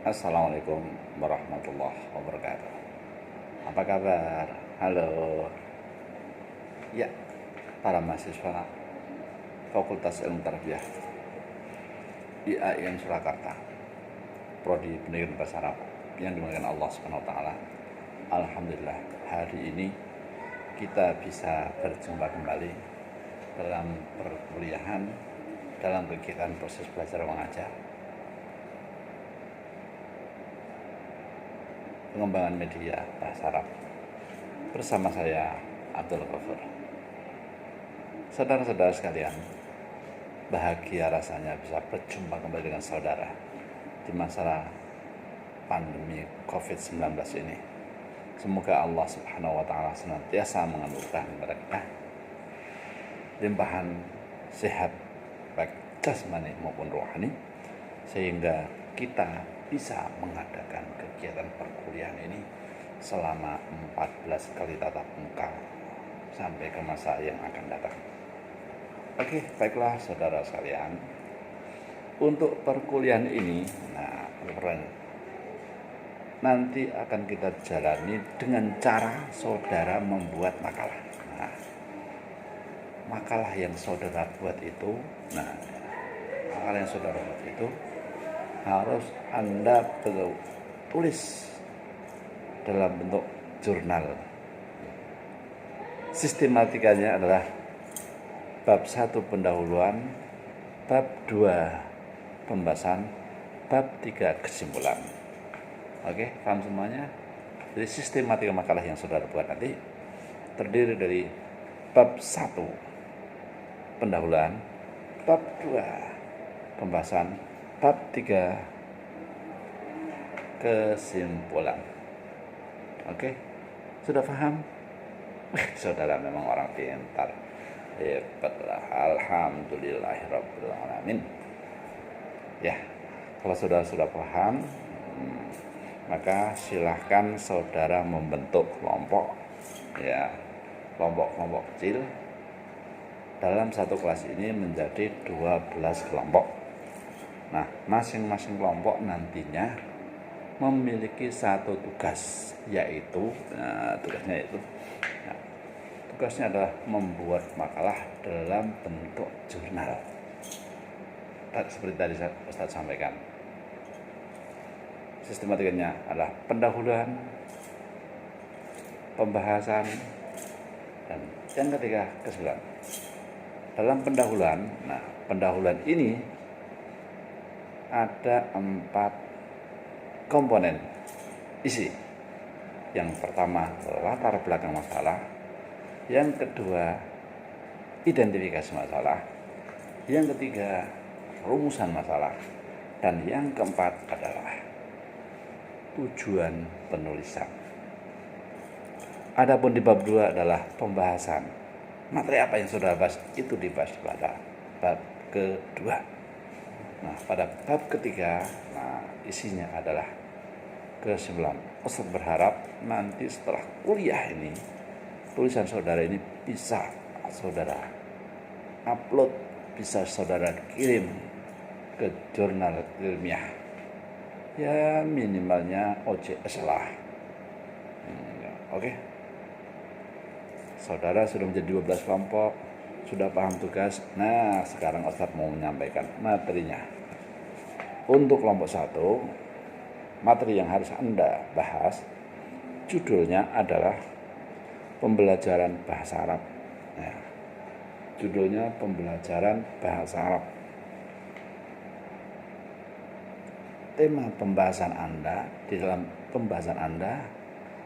Assalamualaikum warahmatullahi wabarakatuh. Apa kabar? Halo. Ya, para mahasiswa Fakultas Ilmu Tarbiyah IAIN Surakarta, Prodi Pendidikan Bahasa Arab yang dimuliakan Allah Subhanahu wa taala. Alhamdulillah, hari ini kita bisa berjumpa kembali dalam perkuliahan, dalam kegiatan proses belajar mengajar, pengembangan media bahasa Arab bersama saya Abdul Ghafur. Saudara-saudara sekalian, bahagia rasanya bisa berjumpa kembali dengan saudara di masa pandemi COVID-19 ini. Semoga Allah Subhanahu wa taala senantiasa menganugerahkan kepada kita limpahan sehat baik jasmani maupun rohani, sehingga kita bisa mengadakan kegiatan perkuliahan ini selama 14 kali tatap muka sampai ke masa yang akan datang. Oke, baiklah saudara sekalian. Untuk perkuliahan ini, nanti akan kita jalani dengan cara saudara membuat makalah. Makalah yang saudara buat itu, harus Anda tulis dalam bentuk jurnal. Sistematikanya adalah bab 1 pendahuluan, bab 2 pembahasan, bab 3 kesimpulan. Oke, paham semuanya? Jadi sistematika makalah yang saudara buat nanti terdiri dari bab 1 pendahuluan, bab 2 pembahasan, bab 3 kesimpulan. Oke, sudah paham? Saudara memang orang pintar. Hebatlah, alhamdulillahirabbil alamin. Ya, kalau saudara sudah paham, maka silahkan saudara membentuk kelompok, ya, kelompok-kelompok kecil. Dalam satu kelas ini menjadi 12 kelompok. Nah, masing-masing kelompok nantinya memiliki satu tugas, yaitu tugasnya adalah membuat makalah dalam bentuk jurnal. Seperti tadi Ustaz sampaikan, sistematikanya adalah pendahuluan, pembahasan, dan yang ketiga kesimpulan. Dalam pendahuluan ini ada 4 komponen isi. Yang pertama, latar belakang masalah. Yang kedua, identifikasi masalah. Yang ketiga, rumusan masalah. Dan yang keempat adalah tujuan penulisan. Adapun di bab 2 adalah pembahasan. Materi apa yang sudah bahas itu dibahas pada bab kedua. Nah, pada bab ketiga, isinya adalah kesimpulan. Ustaz berharap nanti setelah kuliah ini, tulisan saudara ini bisa saudara upload, bisa saudara kirim ke jurnal ilmiah. Ya, minimalnya OJS lah. Oke. Saudara sudah menjadi 12 kelompok, sudah paham tugas. Nah, sekarang Ustaz mau menyampaikan materinya. Untuk kelompok 1, materi yang harus Anda bahas, judulnya adalah pembelajaran bahasa Arab. Judulnya pembelajaran bahasa Arab. Tema pembahasan Anda di dalam pembahasan Anda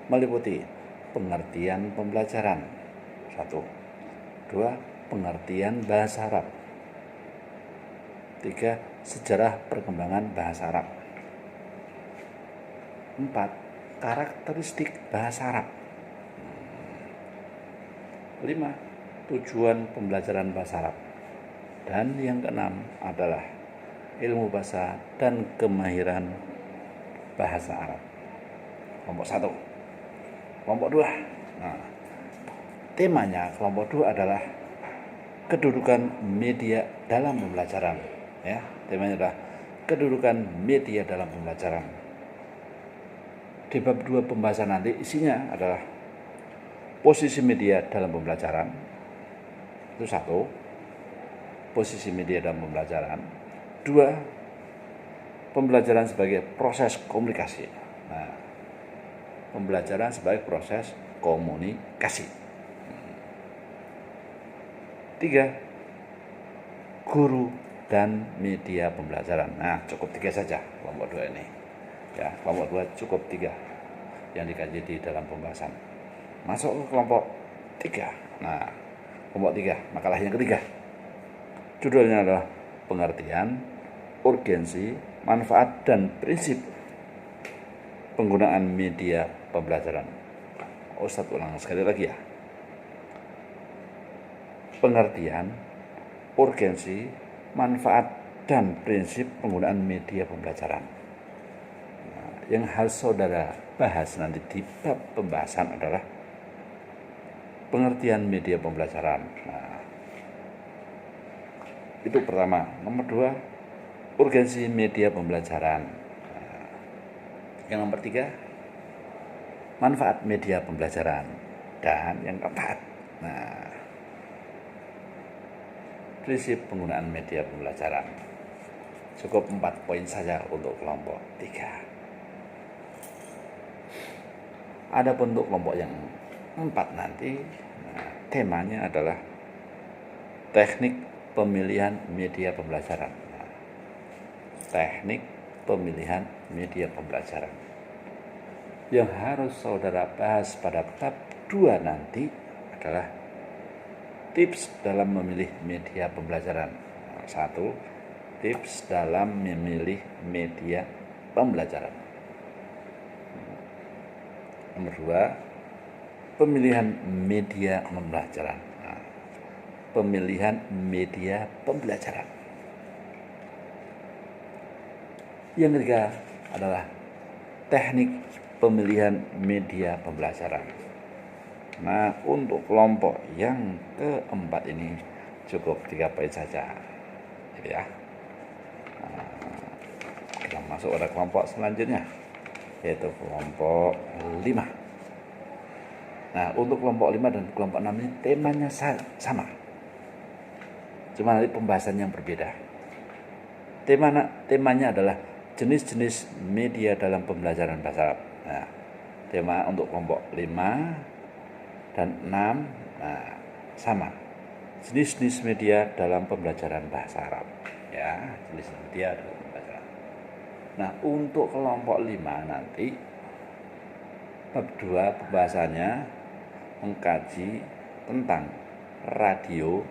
meliputi pengertian pembelajaran. 1. 2. Pengertian bahasa Arab. 3. Sejarah perkembangan bahasa Arab. 4. Karakteristik bahasa Arab. 5. Tujuan pembelajaran bahasa Arab. Dan yang keenam adalah ilmu bahasa dan kemahiran bahasa Arab. Kelompok 1. Kelompok 2. Temanya kelompok 2 adalah kedudukan media dalam pembelajaran. Temanya adalah kedudukan media dalam pembelajaran. Di bab 2 pembahasan nanti isinya adalah posisi media dalam pembelajaran. Itu satu, posisi media dalam pembelajaran. Dua, pembelajaran sebagai proses komunikasi. Nah, pembelajaran sebagai proses komunikasi. Tiga, guru dan media pembelajaran. Nah, cukup 3 saja kelompok 2 ini. Ya, kelompok 2 cukup 3 yang dikaji di dalam pembahasan. Masuk ke kelompok 3. Nah, kelompok 3, makalah yang ketiga. Judulnya adalah pengertian, urgensi, manfaat, dan prinsip penggunaan media pembelajaran. Ustadz ulang sekali lagi ya. Pengertian, urgensi, manfaat, dan prinsip penggunaan media pembelajaran. Yang harus saudara bahas nanti di bab pembahasan adalah pengertian media pembelajaran. Nah, itu pertama. Nomor 2, urgensi media pembelajaran. Nah, yang nomor 3, manfaat media pembelajaran. Dan yang keempat, nah, prinsip penggunaan media pembelajaran. Cukup 4 poin saja untuk kelompok 3. Ada bentuk kelompok yang 4 nanti, nah, temanya adalah teknik pemilihan media pembelajaran. Nah, teknik pemilihan media pembelajaran. Yang harus saudara bahas pada bab 2 nanti adalah tips dalam memilih media pembelajaran. Nah, 1, tips dalam memilih media pembelajaran. Nomor 2, pemilihan media pembelajaran. Nah, pemilihan media pembelajaran. Yang ketiga adalah teknik pemilihan media pembelajaran. Nah, untuk kelompok yang keempat ini cukup 3 poin saja, gitu ya. Nah, kita masuk pada kelompok selanjutnya, yaitu kelompok 5. Nah, untuk kelompok 5 dan kelompok 6 ini temanya sama, cuma nanti pembahasan yang berbeda. Temanya adalah jenis-jenis media dalam pembelajaran bahasa Arab. Nah, tema untuk kelompok 5 dan 6, nah, sama, jenis-jenis media dalam pembelajaran bahasa Arab. Ya, jenis media dalam pembelajaran. Nah, untuk kelompok 5 nanti bab 2 pembahasannya mengkaji tentang radio,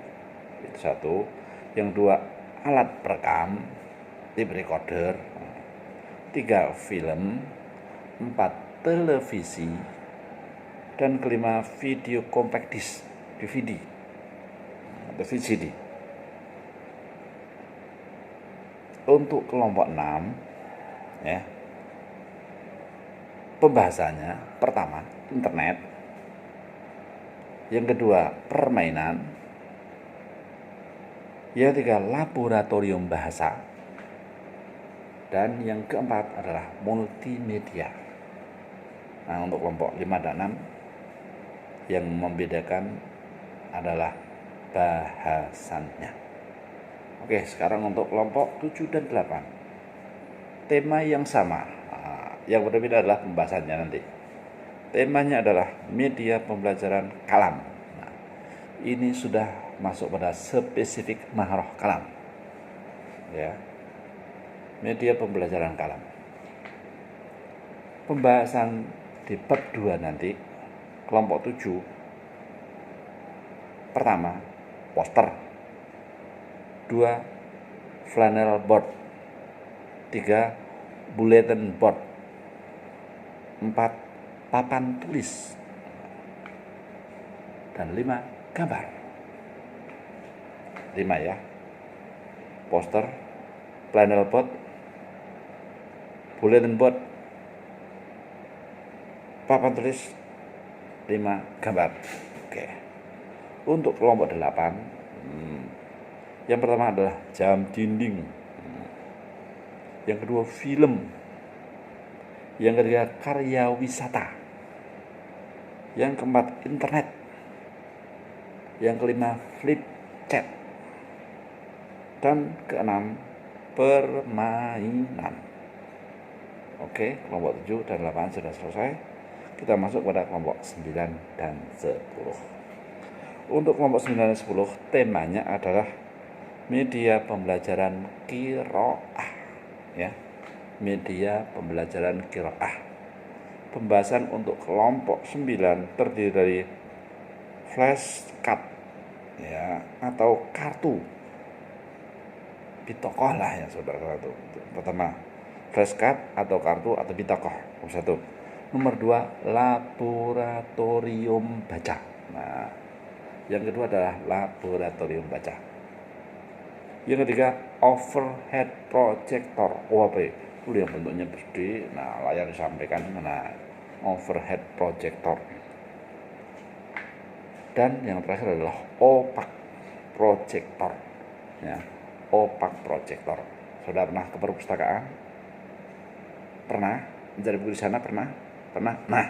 itu 1. Yang 2, alat perekam, tape recorder. 3, film. 4, televisi. Dan kelima, video compact disc, DVD atau VCD. Untuk kelompok 6, ya, pembahasannya pertama internet, yang kedua permainan, yang ketiga laboratorium bahasa, dan yang keempat adalah multimedia. Nah, untuk kelompok 5 dan 6 yang membedakan adalah bahasannya. Oke, sekarang untuk kelompok 7 dan 8 tema yang sama. Yang berbeda adalah pembahasannya nanti. Temanya adalah media pembelajaran kalam. Nah, ini sudah masuk pada spesifik mahroh kalam. Ya. Media pembelajaran kalam. Pembahasan di bab 2 nanti, kelompok 7. Pertama, poster. 2, flannel board. 3, bulletin board. 4, papan tulis. Dan 5, gambar. 5 ya. Poster, flannel board, bulletin board, papan tulis, 5, gambar. Oke. Untuk kelompok 8, yang pertama adalah jam dinding. Yang kedua film. Yang ketiga, karya wisata. Yang keempat, internet. Yang kelima, flip chat. Dan keenam, permainan. Oke, kelompok 7 dan 8 sudah selesai. Kita masuk pada kelompok 9 dan 10. Untuk kelompok 9 dan 10, temanya adalah media pembelajaran qiraah, ya. Media pembelajaran qiraah. Pembahasan untuk kelompok 9 terdiri dari flashcard, ya, atau kartu bitokoh lah ya saudara. Pertama, flashcard atau kartu atau bitokoh. Nomor 1. Nomor 2, laboratorium baca. Nah, yang kedua adalah laboratorium baca. Yang ketiga, overhead projector, OHP. Itu yang bentuknya gede, nah layar disampaikan, nah overhead projector. Dan yang terakhir adalah opak projector, ya, opak projector. Sudah pernah ke perpustakaan? Pernah mencari buku di sana? Pernah? Nah,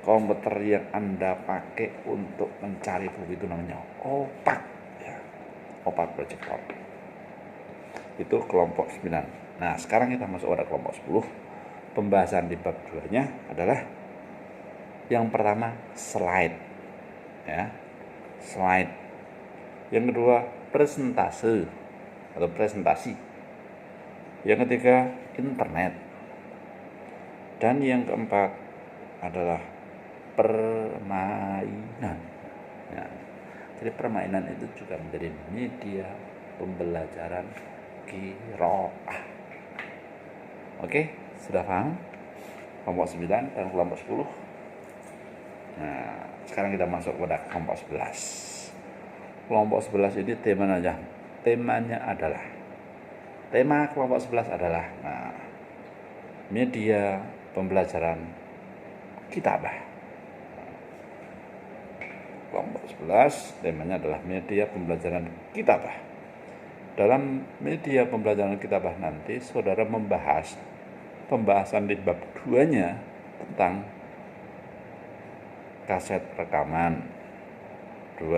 komputer yang Anda pakai untuk mencari buku itu namanya opak, ya, opak projector. Itu kelompok 9. Nah, sekarang kita masuk pada kelompok 10. Pembahasan di bab 2-nya adalah yang pertama, slide, ya, slide. Yang kedua, presentase atau presentasi. Yang ketiga, internet. Dan yang keempat adalah permainan, ya. Jadi permainan itu juga menjadi media pembelajaran qiraah. Oke, sudah paham kelompok 9 dan kelompok 10. Nah, sekarang kita masuk pada kelompok 11. Kelompok 11 ini temanya adalah, tema kelompok 11 adalah, nah, media pembelajaran kitabah. Kelompok 11 temanya adalah media pembelajaran kitabah. Dalam media pembelajaran kitabah nanti saudara membahas pembahasan di bab 2-nya tentang kaset rekaman. 2,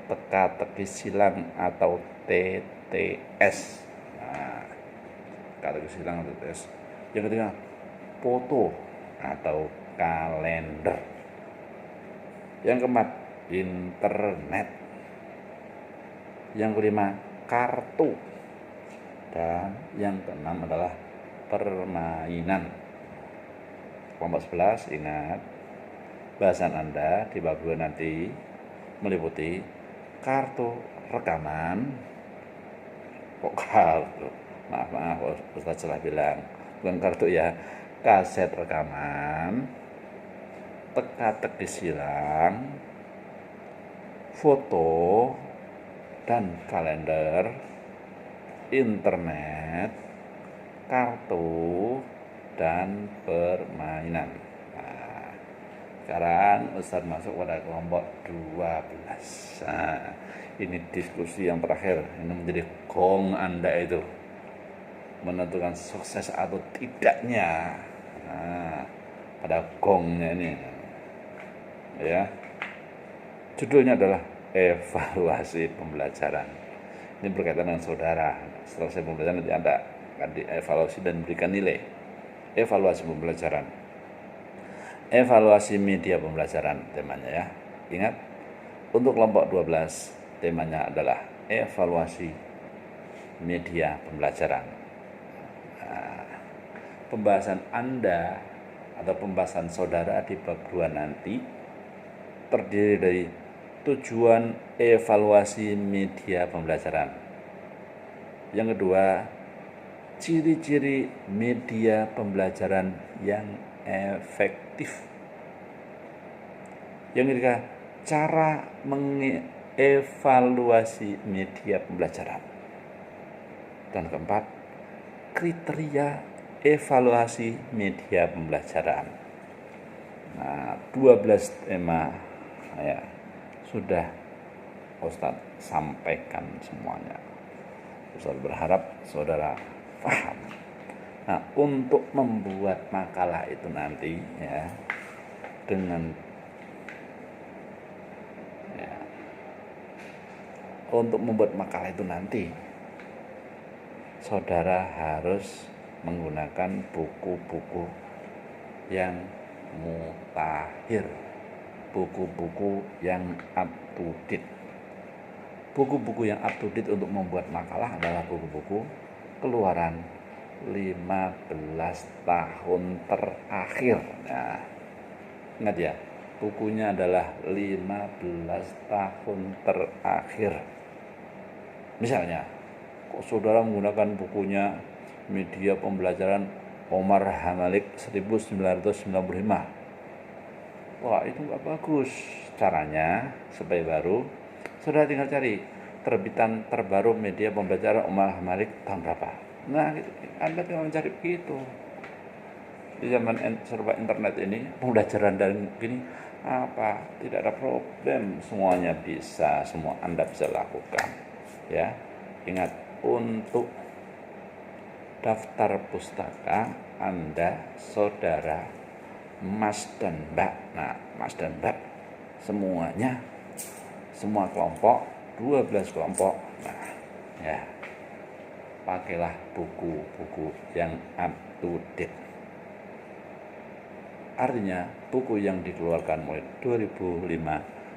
teka-teki silang atau TTS. Nah, teka-teki silang atau TTS. Yang ketiga, foto atau kalender. Yang keempat, internet. Yang kelima, kartu. Dan yang keenam adalah permainan. Kelompok 11, ingat, bahasan Anda di bab 2 nanti meliputi kartu rekaman. Kok kartu? Maaf, Ustaz salah bilang. Bukan kartu ya, kaset rekaman, teka-teki silang, foto dan kalender, internet, kartu, dan permainan. Nah, sekarang Ustaz masuk pada kelompok 12. Nah, ini diskusi yang terakhir. Ini menjadi gong Anda itu, menentukan sukses atau tidaknya. Nah, pada gongnya ini, ya, judulnya adalah evaluasi pembelajaran. Ini berkaitan dengan saudara. Setelah pembelajaran nanti Anda akan dievaluasi dan berikan nilai. Evaluasi pembelajaran, evaluasi media pembelajaran temanya, ya. Ingat, untuk kelompok 12 temanya adalah evaluasi media pembelajaran. Nah, pembahasan Anda atau pembahasan saudara di bab 2 nanti terdiri dari tujuan evaluasi media pembelajaran. Yang kedua, ciri-ciri media pembelajaran yang efektif. Yang ketiga, cara mengevaluasi media pembelajaran. Dan keempat, kriteria evaluasi media pembelajaran. Nah, 12 tema, ya, sudah Ustaz sampaikan semuanya. Ustaz berharap saudara paham. Nah, untuk membuat makalah itu nanti ya, dengan ya, untuk membuat makalah itu nanti saudara harus menggunakan buku-buku yang mutakhir, buku-buku yang up to date. Buku-buku yang up to date untuk membuat makalah adalah buku-buku keluaran 15 tahun terakhir. Nah, ingat ya, bukunya adalah 15 tahun terakhir. Misalnya, kok saudara menggunakan bukunya Media Pembelajaran Omar Hamalik 1995. Wah, itu nggak bagus. Caranya supaya baru, saudara tinggal cari terbitan terbaru Media Pembelajaran Omar Hamalik tahun berapa. Nah, Anda tinggal mencari begitu. Di zaman serba internet ini, pembelajaran daring gini, tidak ada problem, semuanya bisa, semua Anda bisa lakukan. Ya, ingat, untuk daftar pustaka Anda, saudara, Mas dan Mbak. Nah, Mas dan Mbak semuanya, semua kelompok, 12 kelompok. Nah, ya, pakailah buku-buku yang up to date. Artinya buku yang dikeluarkan mulai 2005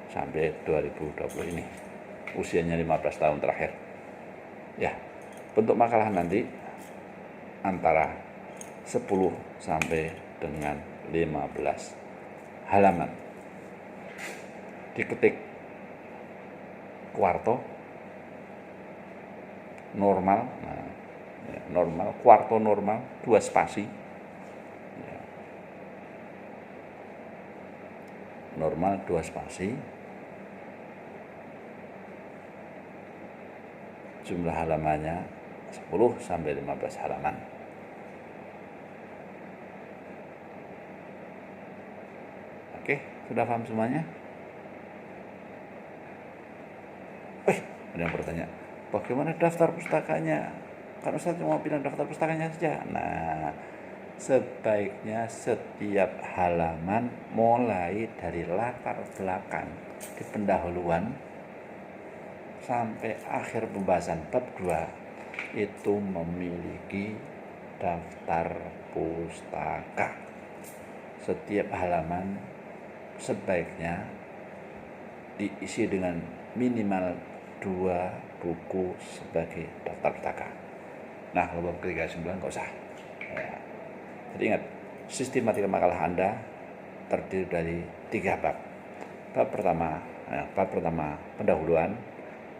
sampai 2020 ini, usianya 15 tahun terakhir. Ya, bentuk makalah nanti antara 10 sampai dengan 15 halaman. Diketik kuarto normal, nah, ya, normal, kuarto normal, 2 spasi. Ya. Normal 2 spasi. Jumlah halamannya 10 sampai 15 halaman. Oke, sudah paham semuanya? Ada yang bertanya, bagaimana daftar pustakanya? Kan Ustaz cuma bilang daftar pustakanya saja. Nah, sebaiknya setiap halaman mulai dari latar belakang di pendahuluan sampai akhir pembahasan bab 2 itu memiliki daftar pustaka. Setiap halaman sebaiknya diisi dengan minimal 2 buku sebagai daftar pustaka. Nah, kalau bab ketiga 9 nggak usah. Ya. Jadi ingat, sistematika makalah Anda terdiri dari 3 bab. Bab pertama pendahuluan,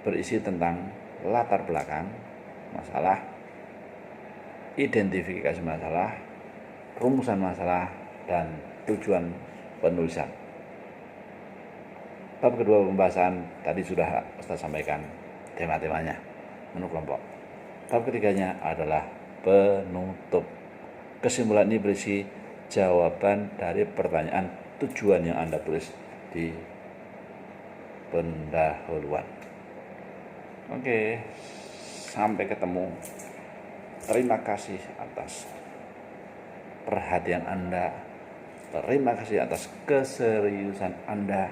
berisi tentang latar belakang masalah, identifikasi masalah, rumusan masalah, dan tujuan penulisan. Bab kedua pembahasan tadi sudah Ustaz sampaikan tema-temanya, menu kelompok. Bab ketiganya adalah penutup. Kesimpulan ini berisi jawaban dari pertanyaan tujuan yang Anda tulis di pendahuluan. Oke, sampai ketemu. Terima kasih atas perhatian Anda. Terima kasih atas keseriusan Anda.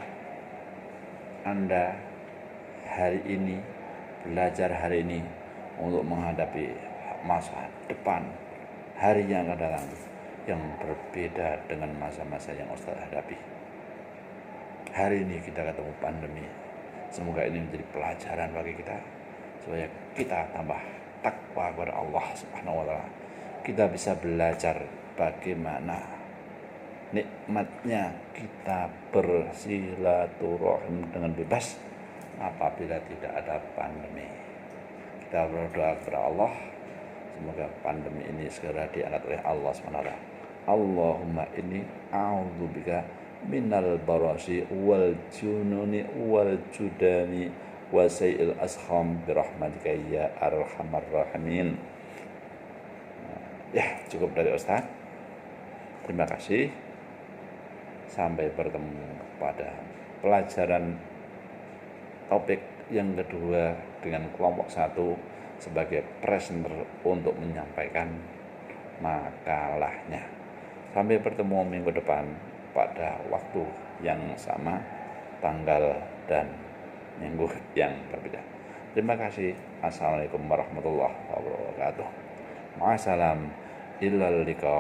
Anda hari ini, belajar hari ini untuk menghadapi masa depan, hari yang akan datang, yang berbeda dengan masa-masa yang Ustaz hadapi. Hari ini kita ketemu pandemi. Semoga ini menjadi pelajaran bagi kita, supaya kita tambah takwa kepada Allah Subhanahu wa Ta'ala. Kita bisa belajar bagaimana nikmatnya kita bersilaturahim dengan bebas apabila tidak ada pandemi. Kita berdoa kepada Allah, semoga pandemi ini segera diangkat oleh Allah SWT. Allahumma inni a'udzubika minal barasi wal jununi wal judani wa sayyil asham birahmatika ya arhamar rahimin. Ya, cukup dari Ustaz. Terima kasih. Sampai bertemu pada pelajaran topik yang kedua dengan kelompok 1 sebagai presenter untuk menyampaikan makalahnya. Sampai bertemu minggu depan pada waktu yang sama, tanggal dan minggu yang berbeda. Terima kasih. Assalamualaikum warahmatullahi wabarakatuh. Ma'assalam. Illal liqa.